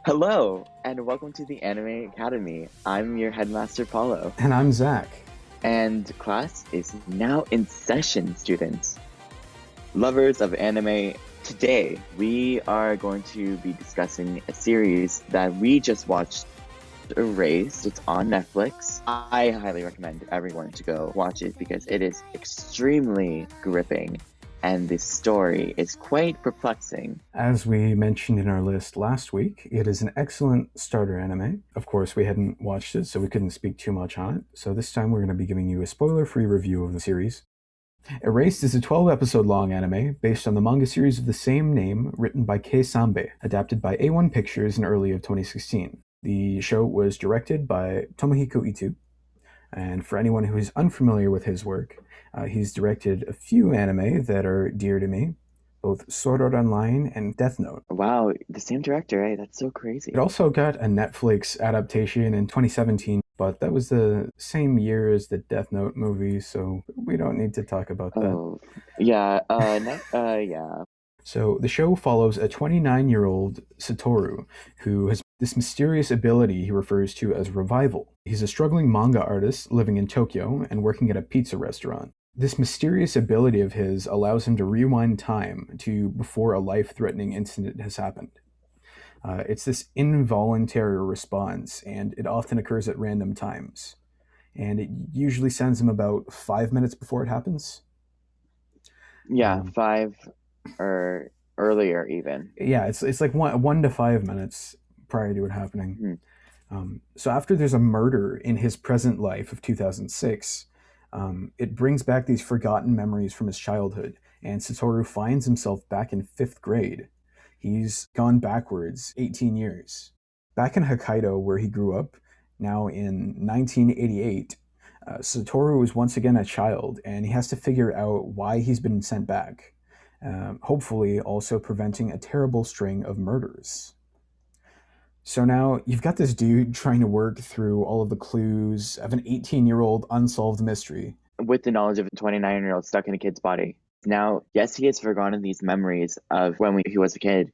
Hello, and welcome to the Anime Academy. I'm your headmaster, Paolo. And I'm Zakk. And class is now in session, students. Lovers of anime, today we are going to be discussing a series that we just watched, Erased. It's on Netflix. I highly recommend everyone to go watch it because it is extremely gripping. And the story is quite perplexing. As we mentioned in our list last week, it is an excellent starter anime. Of course, we hadn't watched it, so we couldn't speak too much on it. So this time we're going to be giving you a spoiler-free review of the series. Erased is a 12-episode long anime based on the manga series of the same name written by Kei Sanbe, adapted by A1 Pictures in early of 2016. The show was directed by Tomohiko Ito, and for anyone who is unfamiliar with his work, he's directed a few anime that are dear to me, both Sword Art Online and Death Note. Wow, the same director, eh? That's so crazy. It also got a Netflix adaptation in 2017, but that was the same year as the Death Note movie, so we don't need to talk about that. Oh, yeah, yeah. So the show follows a 29-year-old Satoru who has this mysterious ability he refers to as revival. He's a struggling manga artist living in Tokyo and working at a pizza restaurant. This mysterious ability of his allows him to rewind time to before a life-threatening incident has happened. It's this involuntary response, and it often occurs at random times. And it usually sends him about 5 minutes before it happens. Yeah, 5 or earlier even. Yeah, it's like 1 to 5 minutes prior to it happening. So after there's a murder in his present life of 2006, it brings back these forgotten memories from his childhood, and Satoru finds himself back in 5th grade. He's gone backwards 18 years. Back in Hokkaido, where he grew up, now in 1988, Satoru is once again a child, and he has to figure out why he's been sent back. Hopefully also preventing a terrible string of murders. So now you've got this dude trying to work through all of the clues of an 18-year-old unsolved mystery. With the knowledge of a 29-year-old stuck in a kid's body. Now, yes, he has forgotten these memories of when he was a kid.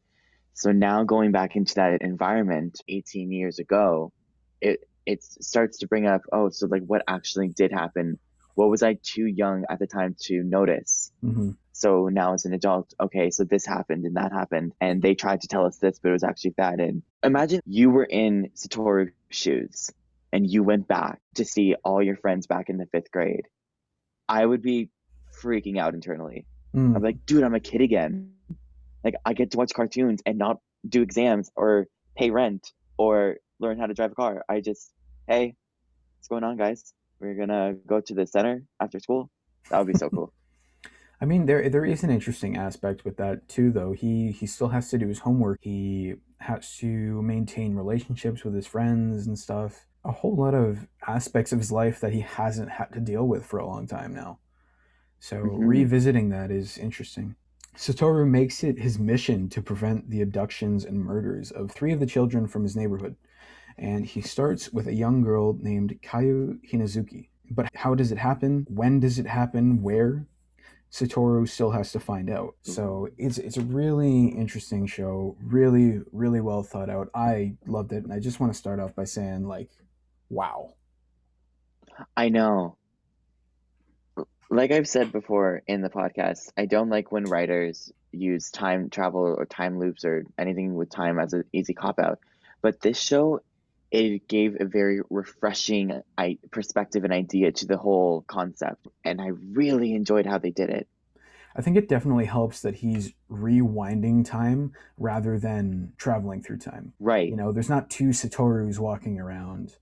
So now going back into that environment 18 years ago, it starts to bring up, so like what actually did happen? What was I too young at the time to notice? Mm-hmm. So now as an adult, okay, so this happened and that happened. And they tried to tell us this, but it was actually that. And imagine you were in Satoru's shoes and you went back to see all your friends back in the 5th grade. I would be freaking out internally. I'm like, dude, I'm a kid again. Like, I get to watch cartoons and not do exams or pay rent or learn how to drive a car. Hey, what's going on, guys? We're gonna go to the center after school. That would be so cool. I mean, there is an interesting aspect with that too, though. He still has to do his homework. He has to maintain relationships with his friends and stuff. A whole lot of aspects of his life that he hasn't had to deal with for a long time now. So revisiting that is interesting. Satoru makes it his mission to prevent the abductions and murders of 3 of the children from his neighborhood. And he starts with a young girl named Kayu Hinazuki. But how does it happen? When does it happen? Where? Satoru still has to find out. So it's a really interesting show, really, really well thought out. I loved it, and I just want to start off by saying, like, wow. I know. Like I've said before in the podcast, I don't like when writers use time travel or time loops or anything with time as an easy cop-out. But this show, it gave a very refreshing perspective and idea to the whole concept. And I really enjoyed how they did it. I think it definitely helps that he's rewinding time rather than traveling through time. Right. You know, there's not 2 Satorus walking around.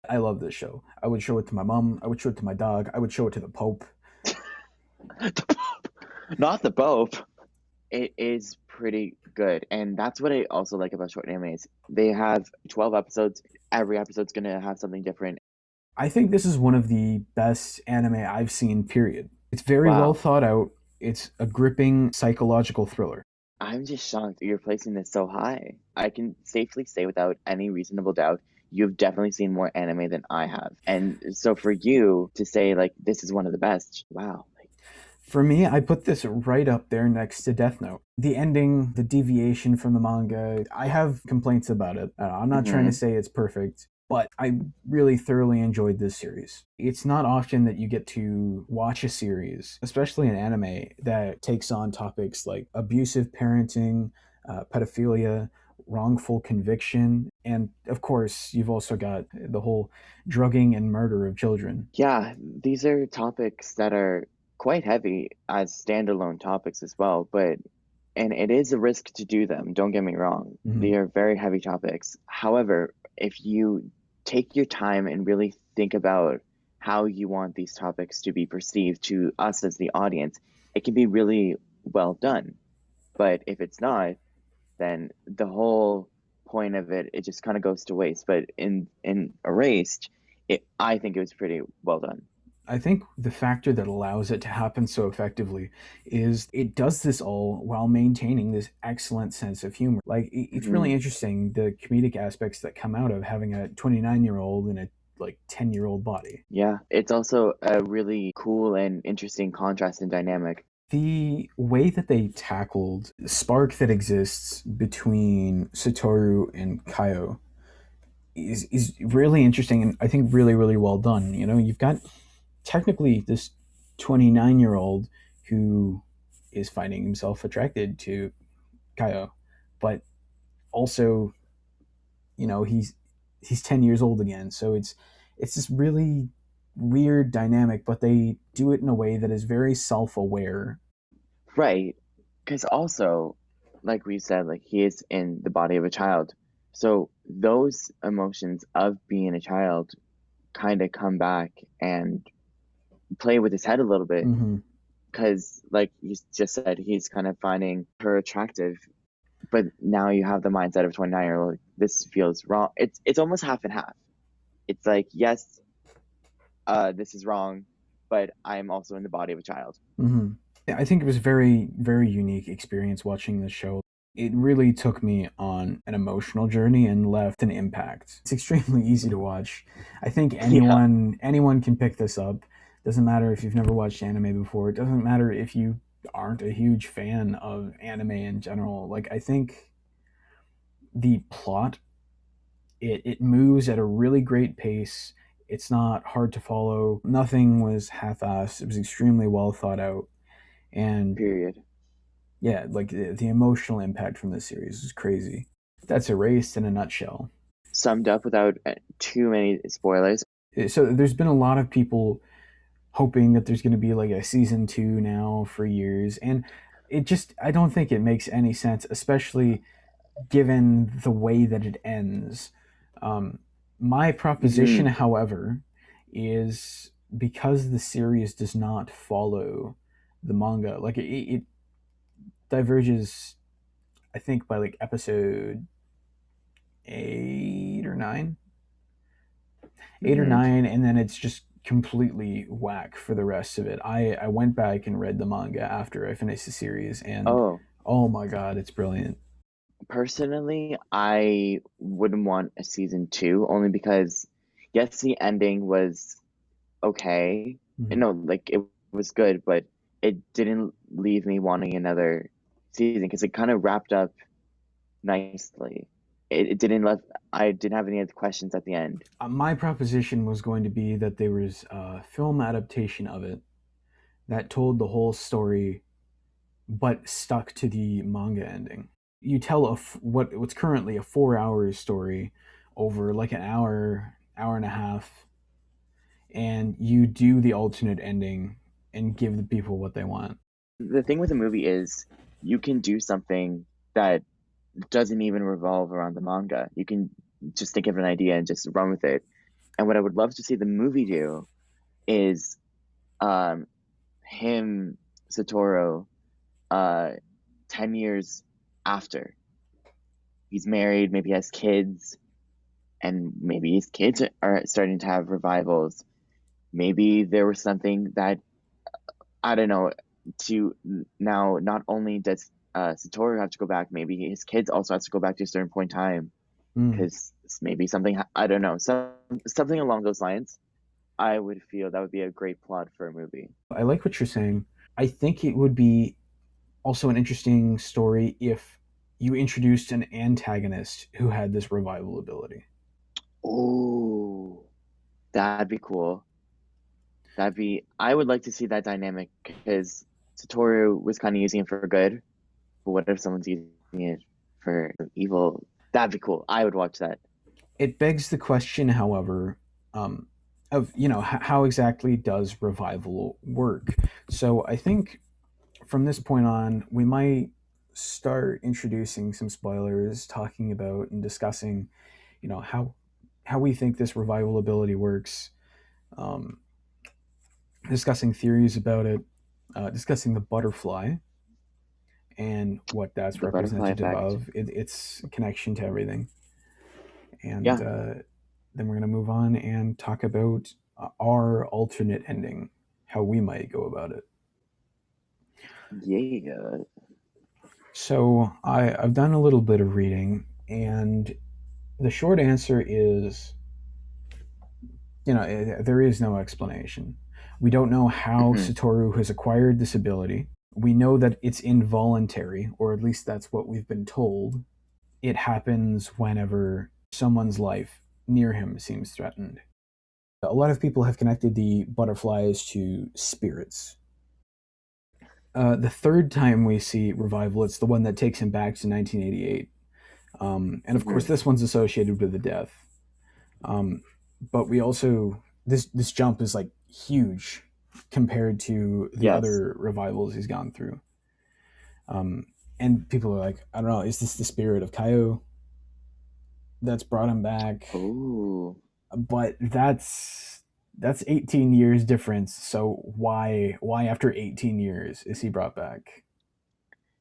I love this show. I would show it to my mom. I would show it to my dog. I would show it to the Pope. The Pope. Not the Pope. It is pretty good. And that's what I also like about short animes. They have 12 episodes. Every episode's going to have something different. I think this is one of the best anime I've seen, period. It's very well thought out. It's a gripping psychological thriller. I'm just shocked you're placing this so high. I can safely say without any reasonable doubt, you've definitely seen more anime than I have. And so for you to say, like, this is one of the best, wow. For me, I put this right up there next to Death Note. The ending, the deviation from the manga, I have complaints about it. I'm not trying to Hmm. say it's perfect, but I really thoroughly enjoyed this series. It's not often that you get to watch a series, especially an anime, that takes on topics like abusive parenting, pedophilia, wrongful conviction, and of course, you've also got the whole drugging and murder of children. Yeah, these are topics that are quite heavy as standalone topics as well, but and it is a risk to do them, don't get me wrong. Mhm. They are very heavy topics. However, if you take your time and really think about how you want these topics to be perceived to us as the audience, it can be really well done. But if it's not, then the whole point of it just kind of goes to waste. But in Erased, I think it was pretty well done. I think the factor that allows it to happen so effectively is it does this all while maintaining this excellent sense of humor. Like it's Hmm. really interesting the comedic aspects that come out of having a 29-year-old in a like 10-year-old body. Yeah, it's also a really cool and interesting contrast and dynamic. The way that they tackled the spark that exists between Satoru and Kaio is really interesting and I think really well done. You know, you've got technically this 29-year-old who is finding himself attracted to Kaio, but also, you know, he's 10 years old again. So it's this really weird dynamic, but they do it in a way that is very self-aware. Right. Because also, like we said, like he is in the body of a child. So those emotions of being a child kind of come back and play with his head a little bit. Mm-hmm. Because, like you just said, he's kind of finding her attractive. But now you have the mindset of 29-year-old. This feels wrong. It's almost half and half. It's like, yes, this is wrong, but I'm also in the body of a child. Mm-hmm. I think it was very unique experience watching this show. It really took me on an emotional journey and left an impact. It's extremely easy to watch. I think Yeah, anyone can pick this up. Doesn't matter if you've never watched anime before. It doesn't matter if you aren't a huge fan of anime in general. Like I think the plot it moves at a really great pace. It's not hard to follow. Nothing was half-assed. It was extremely well thought out. And period. yeah, like the emotional impact from this series is crazy. That's Erased in a nutshell. Summed up without too many spoilers. So there's been a lot of people hoping that there's going to be like a season two now for years, and it just I don't think it makes any sense, especially given the way that it ends. Um, my proposition, Hmm. however, is because the series does not follow the manga, like it diverges, I think, by like episode 8 or 9, eight or Hmm. nine, and then it's just completely whack for the rest of it. I went back and read the manga after I finished the series, and Oh, oh my god, it's brilliant. personally, I wouldn't want a season two only because, yes, the ending was okay. Mhm. No, like it was good, but it didn't leave me wanting another season because it kind of wrapped up nicely. It didn't let I didn't have any other questions at the end. My proposition was going to be that there was a film adaptation of it that told the whole story, but stuck to the manga ending. You tell what's currently a 4 hour story over like an hour and a half, and you do the alternate ending and give the people what they want. The thing with a movie is you can do something that doesn't even revolve around the manga. You can just think of an idea and just run with it. And what I would love to see the movie do is um him, Satoru, uh 10 years after. He's married, maybe has kids, and maybe his kids are starting to have revivals. Maybe there was something that I don't know to now not only does Satoru have to go back, maybe his kids also has to go back to a certain point in time Mm. because maybe something I don't know, something along those lines. I would feel that would be a great plot for a movie. I like what you're saying. I think it would be also an interesting story if you introduced an antagonist who had this revival ability. Oh, that'd be cool. I would like to see that dynamic because Satoru was kind of using it for good, but what if someone's using it for evil? That'd be cool. I would watch that. It begs the question, however, um, of how exactly does revival work? So I think from this point on, we might start introducing some spoilers, talking about and discussing, how we think this revival ability works, um, discussing theories about it, discussing the butterfly and what that's The butterfly representative effect. of, its connection to everything, and Yeah. then we're going to move on and talk about our alternate ending, how we might go about it. Yeah. So I've done a little bit of reading, and the short answer is, there is no explanation. We don't know how Hmm. Satoru has acquired this ability. We know that it's involuntary, or at least that's what we've been told. It happens whenever someone's life near him seems threatened. A lot of people have connected the butterflies to spirits. The third time we see revival, it's the one that takes him back to 1988. And of course, Hmm. this one's associated with the death. Um, but we also, this jump is like huge compared to the Yes. other revivals he's gone through. Um, and people are like, I don't know, is this the spirit of Kaio that's brought him back? Oh, But that's 18 years difference. So why after 18 years is he brought back?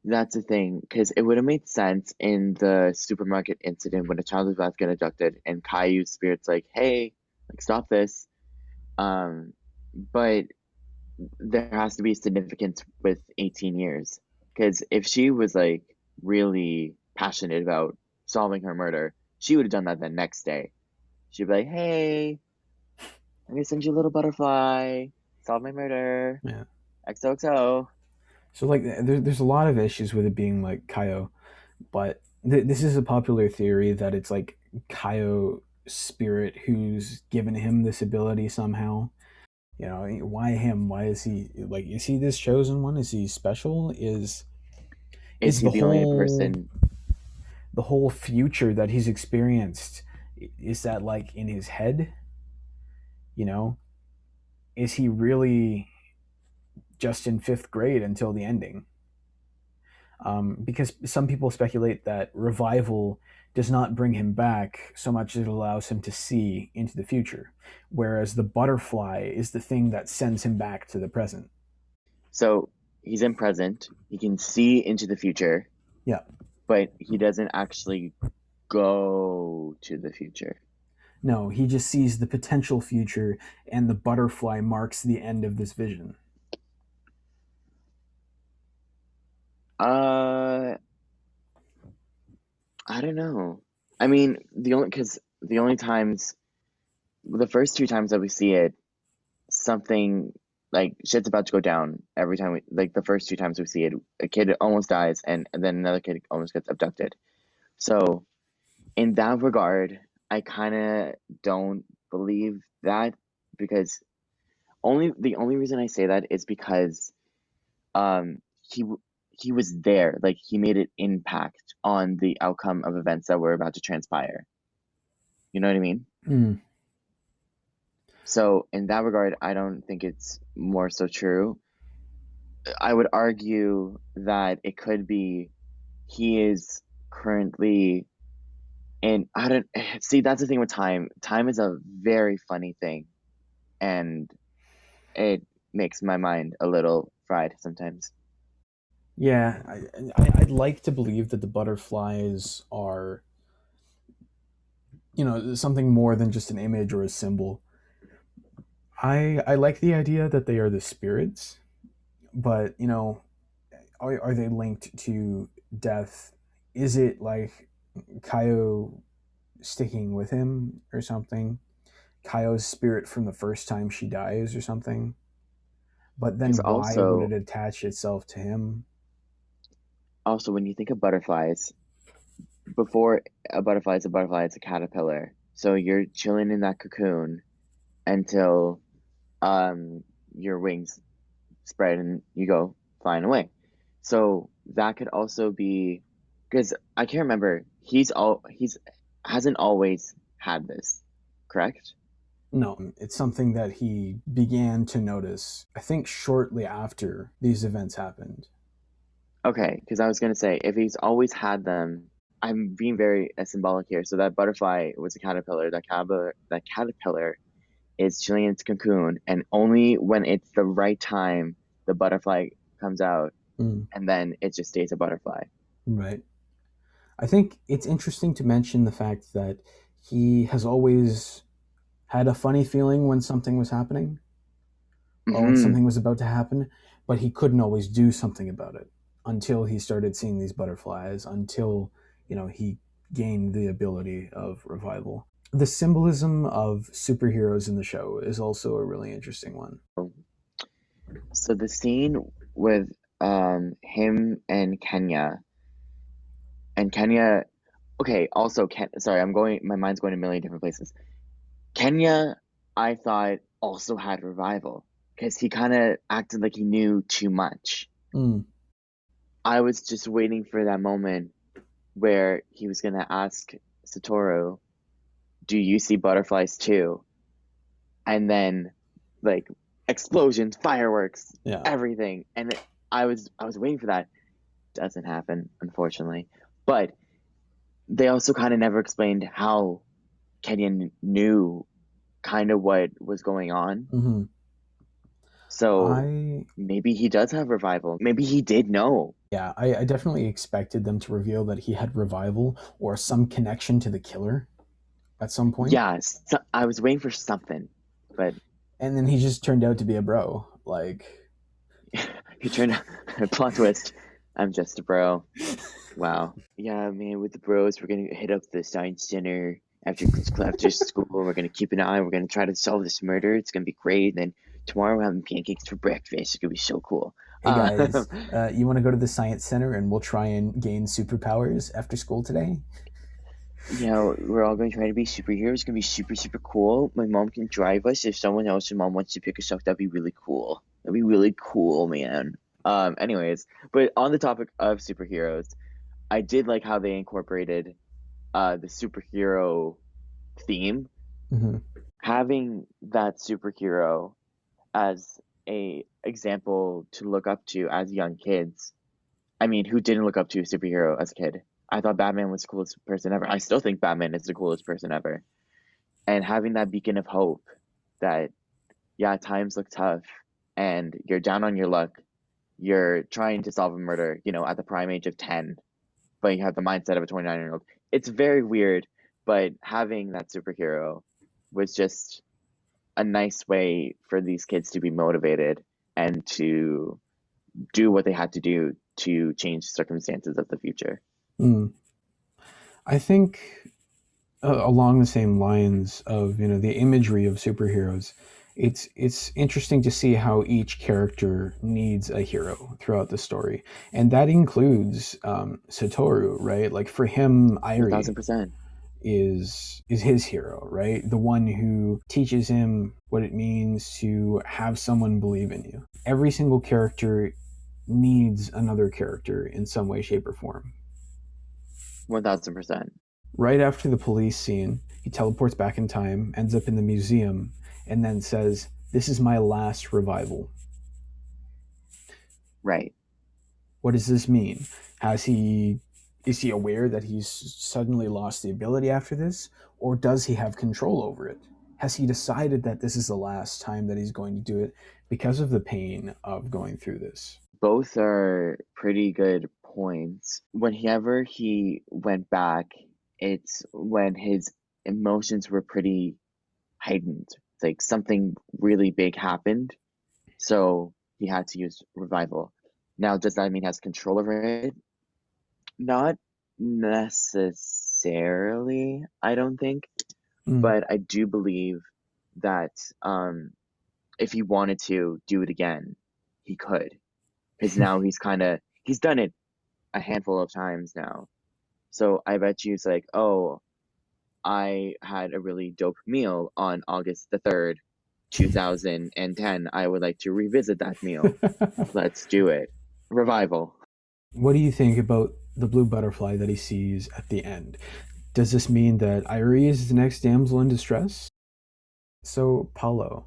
that's the thing. Because it would have made sense in the supermarket incident when a child was about to get abducted, and Caillou's spirit's like, "Hey, like stop this." Um, but there has to be significance with 18 years. Because if she was like really passionate about solving her murder, she would have done that the next day. She'd be like, "Hey, I'm gonna send you a little butterfly. Solve my murder. Yeah. XOXO." So like there's a lot of issues with it being like Kaio, but this is a popular theory that it's like Kaio spirit who's given him this ability somehow. Why him? Why is he like? Is he this chosen one? Is he special? Is Is he the only person? the whole future that he's experienced, is that like in his head? You know, is he really just in fifth grade until the ending? Because some people speculate that revival does not bring him back so much as it allows him to see into the future, whereas the butterfly is the thing that sends him back to the present. So he's in present. He can see into the future, Yeah. but he doesn't actually go to the future. No, he just sees the potential future, and the butterfly marks the end of this vision. Uh, I don't know. I mean, the only times, the first two times that we see it, something like shit's about to go down every time like the first two times we see it, a kid almost dies and then another kid almost gets abducted. So in that regard, I kind of don't believe that because only the only reason I say that is because um he he was there, like he made an impact on the outcome of events that were about to transpire. You know what I mean? Mm. So in that regard, I don't think it's more so true. I would argue that it could be he is currently in. I don't see. That's the thing with time. Time is a very funny thing, and it makes my mind a little fried sometimes. Yeah, I'd like to believe that the butterflies are, something more than just an image or a symbol. I like the idea that they are the spirits, but are they linked to death? Is it like Kaio sticking with him or something? Kaio's spirit from the first time she dies or something? But Because then why would it attach itself to him? also when you think of butterflies, before a butterfly is a butterfly, it's a caterpillar. So you're chilling in that cocoon until um your wings spread and you go flying away. So that could also be because I can't remember. He's hasn't always had this, correct? No, it's something that he began to notice, I think, shortly after these events happened. Okay, because I was gonna say if he's always had them, I'm being very symbolic here. So that butterfly was a caterpillar. That caterpillar is chilling in its cocoon, and only when it's the right time, the butterfly comes out, Mm, and then it just stays a butterfly. right. I think it's interesting to mention the fact that he has always had a funny feeling when something was happening or when Hmm. something was about to happen, but he couldn't always do something about it until he started seeing these butterflies, until, he gained the ability of revival. The symbolism of superheroes in the show is also a really interesting one. So the scene with him and Kenya. Okay, also sorry, my mind's going a million different places. Kenya, I thought also had revival because he kind of acted like he knew too much. Mm, I was just waiting for that moment where he was gonna ask Satoru, "Do you see butterflies too?" And then like explosions, fireworks, yeah. everything. I was waiting for that. Doesn't happen, unfortunately. But they also kind of never explained how Kenyon knew kind of what was going on. Hmm. So I maybe he does have revival. Maybe he did know. Yeah, I definitely expected them to reveal that he had revival or some connection to the killer at some point. Yeah, so, I was waiting for something, but And then he just turned out to be a bro. Like, he turned out plot twist. I'm just a bro. Wow. Yeah, man, with the bros, we're gonna hit up the science center after school. We're gonna keep an eye. We're gonna try to solve this murder. It's gonna be great. And then tomorrow we're having pancakes for breakfast. It's gonna be so cool. hey guys, you want to go to the science center and we'll try and gain superpowers after school today? We're all going to try to be superheroes. It's gonna be super, super cool. My mom can drive us. If someone else's mom wants to pick us up, that'd be really cool. That'd be really cool, man. Anyways, but on the topic of superheroes, I did like how they incorporated the superhero theme, Hmm. having that superhero as a example to look up to as young kids. I mean, who didn't look up to a superhero as a kid? I thought Batman was the coolest person ever. I still think Batman is the coolest person ever. And having that beacon of hope that, yeah, times look tough and you're down on your luck. You're trying to solve a murder, at the prime age of 10, but you have the mindset of a 29-year-old. It's very weird, but having that superhero was just a nice way for these kids to be motivated and to do what they had to do to change circumstances of the future. Mm. I think along the same lines of the imagery of superheroes, it's interesting to see how each character needs a hero throughout the story, and that includes Satoru, right? Like for him, Irie 1000%. is his hero, right? The one who teaches him what it means to have someone believe in you. Every single character needs another character in some way, shape, or form. 1000%. Right after the police scene, he teleports back in time, ends up in the museum, and then says, "This is my last revival." Right. What does this mean? Has he is he aware that he's suddenly lost the ability after this, or does he have control over it? Has he decided that this is the last time that he's going to do it because of the pain of going through this? Both are pretty good points. Whenever he went back, it's when his emotions were pretty heightened. It's like something really big happened, so he had to use revival. Now, does that mean he has control over it? Not necessarily, I don't think, Mm, but I do believe that if he wanted to do it again, he could, because now he's done it a handful of times now. So I bet you it's like, oh, I had a really dope meal on August the 3rd, 2010. I would like to revisit that meal. Let's do it. Revival. What do you think about the blue butterfly that he sees at the end? Does this mean that Irie is the next damsel in distress? So, Paolo,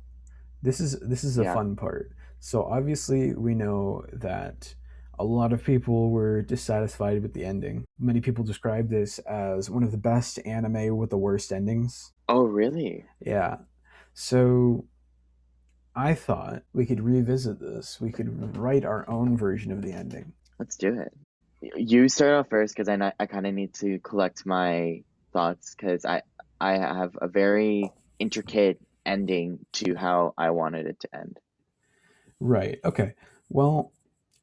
this is a Yeah. fun part. So obviously we know that a lot of people were dissatisfied with the ending. Many people describe this as one of the best anime with the worst endings. Oh, really? Yeah. So I thought we could revisit this. We could write our own version of the ending. Let's do it. You start off first because I kind of need to collect my thoughts because I have a very intricate ending to how I wanted it to end. Right. Okay. Well,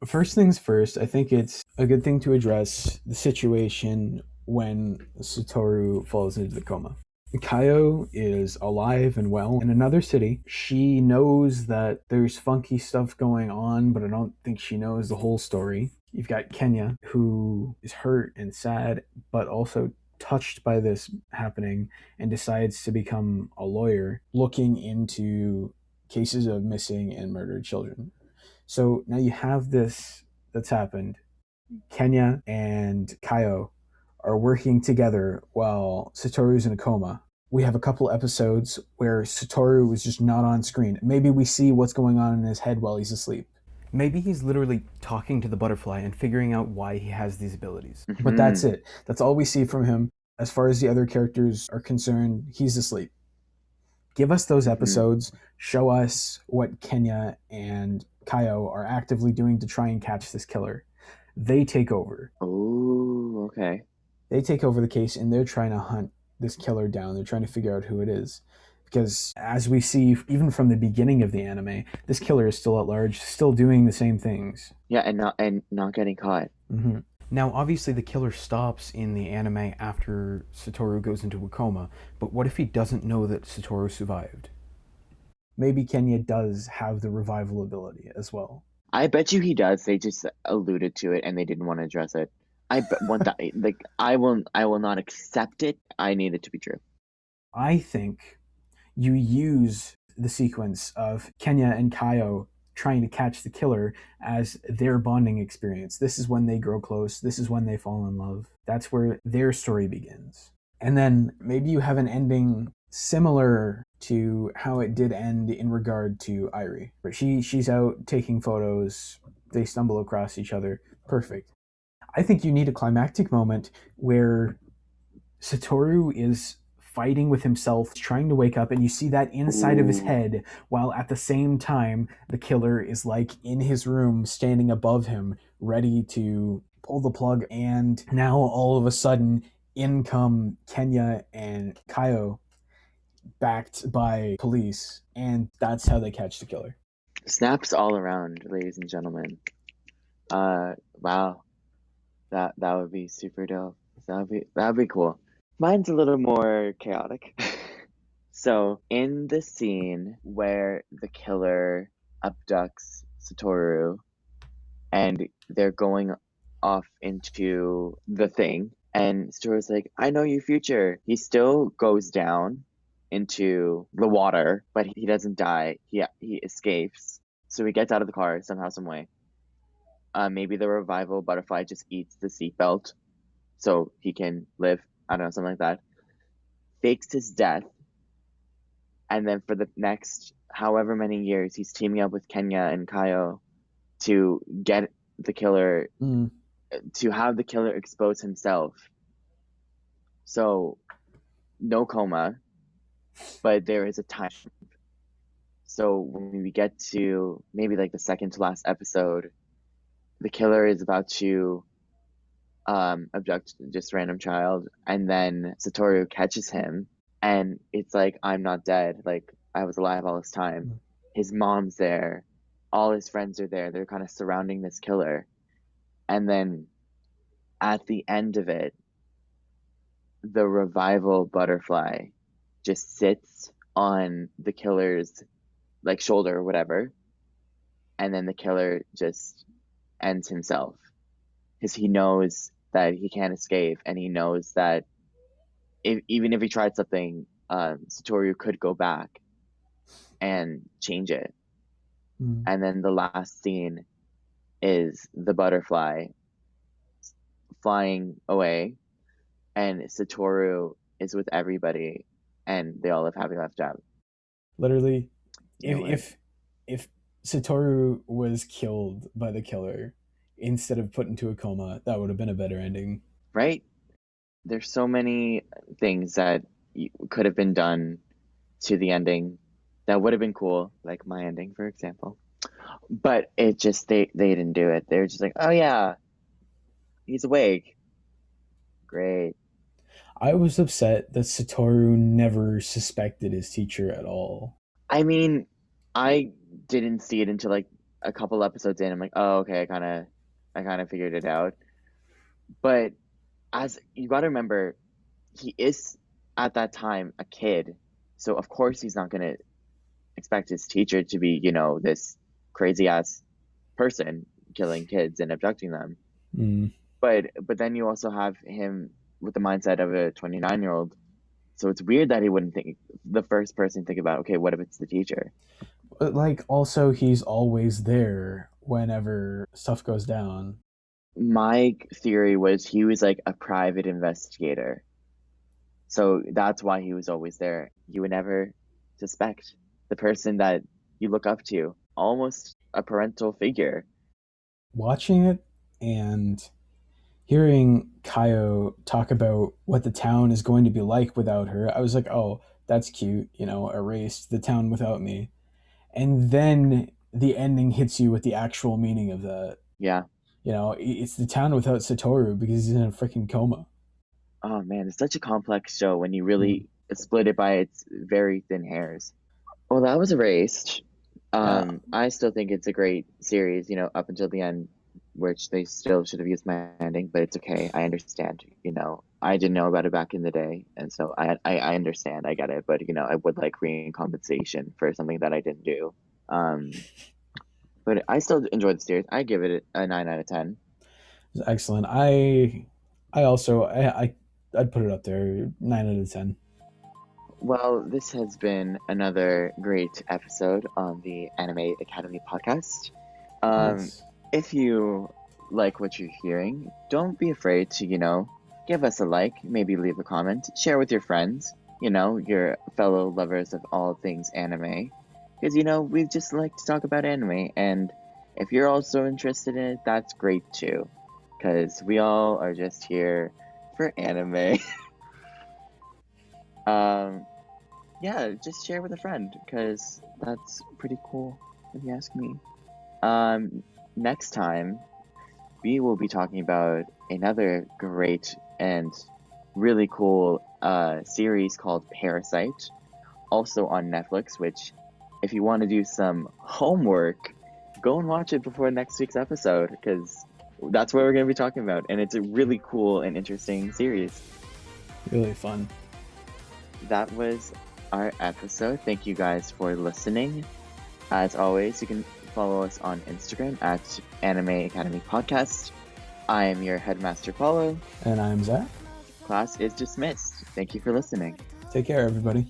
first things first, I think it's a good thing to address the situation when Satoru falls into the coma. Kaio is alive and well in another city. She knows that there's funky stuff going on, but I don't think she knows the whole story. You've got Kenya, who is hurt and sad, but also touched by this happening and decides to become a lawyer looking into cases of missing and murdered children. So now you have this that's happened. Kenya and Kaio are working together while Satoru's in a coma. We have a couple episodes where Satoru was just not on screen. Maybe we see what's going on in his head while he's asleep. Maybe he's literally talking to the butterfly and figuring out why he has these abilities. But that's Hmm. it. That's all we see from him. As far as the other characters are concerned, he's asleep. Give us those Hmm. episodes. Show us what Kenya and Kaio are actively doing to try and catch this killer. They take over. Oh, okay. They take over the case and they're trying to hunt this killer down. They're trying to figure out who it is. Because as we see, even from the beginning of the anime, this killer is still at large, still doing the same things. Yeah, and not getting caught. Mm-hmm. Now, obviously, the killer stops in the anime after Satoru goes into a coma, but what if he doesn't know that Satoru survived? Maybe Kenya does have the revival ability as well. I bet you he does. They just alluded to it and they didn't want to address it. Want that like I will not accept it. I need it to be true. I think you use the sequence of Kenya and Kaio trying to catch the killer as their bonding experience. This is when they grow close. This is when they fall in love. That's where their story begins. And then maybe you have an ending similar to how it did end in regard to Irie. She's out taking photos. They stumble across each other. Perfect. I think you need a climactic moment where Satoru is fighting with himself, trying to wake up, and you see that inside of his Ooh. head, while at the same time, the killer is like in his room, standing above him, ready to pull the plug. And now all of a sudden, in come Kenya and Kaio, backed by police, and that's how they catch the killer. Snaps all around, ladies and gentlemen. Wow. That would be super dope. That would be cool. Mine's a little more chaotic. So, in the scene where the killer abducts Satoru and they're going off into the thing, and Satoru's like, I know your future. He still goes down into the water, but he doesn't die. He escapes. So he gets out of the car somehow, some way. Maybe the revival butterfly just eats the seatbelt so he can live. I don't know, something like that. Fakes his death, and then for the next however many years, he's teaming up with Kenya and Kaio to get the killer, Mm. to have the killer expose himself. So no coma, but there is a time. So when we get to maybe like the second to last episode, the killer is about to abduct just random child, and then Satoru catches him, and it's like, I'm not dead, like I was alive all this time. His mom's there, all his friends are there, they're kind of surrounding this killer, and then at the end of it, the revival butterfly just sits on the killer's like shoulder or whatever, and then the killer just ends himself because he knows that he can't escape, and he knows that even if he tried something, Satoru could go back and change it. Mm. And then the last scene is the butterfly flying away, and Satoru is with everybody, and they all live happily ever after. Literally, You know what? if Satoru was killed by the killer instead of put into a coma, that would have been a better ending. Right? There's so many things that could have been done to the ending that would have been cool, like my ending, for example. But it just they didn't do it. They were just like, oh yeah, he's awake. Great. I was upset that Satoru never suspected his teacher at all. I mean, I didn't see it until like a couple episodes in. I'm like, oh okay, I kind of figured it out. But as you got to remember, he is at that time a kid, so of course he's not gonna expect his teacher to be, this crazy ass person killing kids and abducting them. Mm. But then you also have him with the mindset of a 29-year-old. So it's weird that he wouldn't think the first person to think about, okay, what if it's the teacher? But like, also, he's always there whenever stuff goes down. My theory was he was like a private investigator. So that's why he was always there. You would never suspect the person that you look up to, almost a parental figure. Watching it and hearing Kaio talk about what the town is going to be like without her, I was like, oh, that's cute, erased the town without me. And then the ending hits you with the actual meaning of that. Yeah. It's the town without Satoru because he's in a freaking coma. Oh man, it's such a complex show when you Mm. really split it by its very thin hairs. Well, that was Erased. Yeah. I still think it's a great series, up until the end, which they still should have used my ending, but it's okay. I understand, I didn't know about it back in the day, and so I understand, I get it, but I would like compensation for something that I didn't do. Um, but I still enjoyed the series. I give it a 9 out of 10. It's excellent. I also I'd put it up there, 9 out of 10. Well, this has been another great episode on the Anime Academy podcast. Yes. If you like what you're hearing, don't be afraid to, give us a like, maybe leave a comment, share with your friends, your fellow lovers of all things anime. Because, we just like to talk about anime, and if you're also interested in it, that's great too. Because we all are just here for anime. Yeah, just share with a friend, because that's pretty cool, if you ask me. Next time, we will be talking about another great and really cool series called Parasyte, also on Netflix, which, if you want to do some homework, go and watch it before next week's episode, because that's what we're going to be talking about, and it's a really cool and interesting series. Really fun. That was our episode. Thank you guys for listening. As always, you can follow us on Instagram at Anime Academy Podcast. I am your headmaster, Paolo. And I'm Zakk. Class is dismissed. Thank you for listening. Take care, everybody.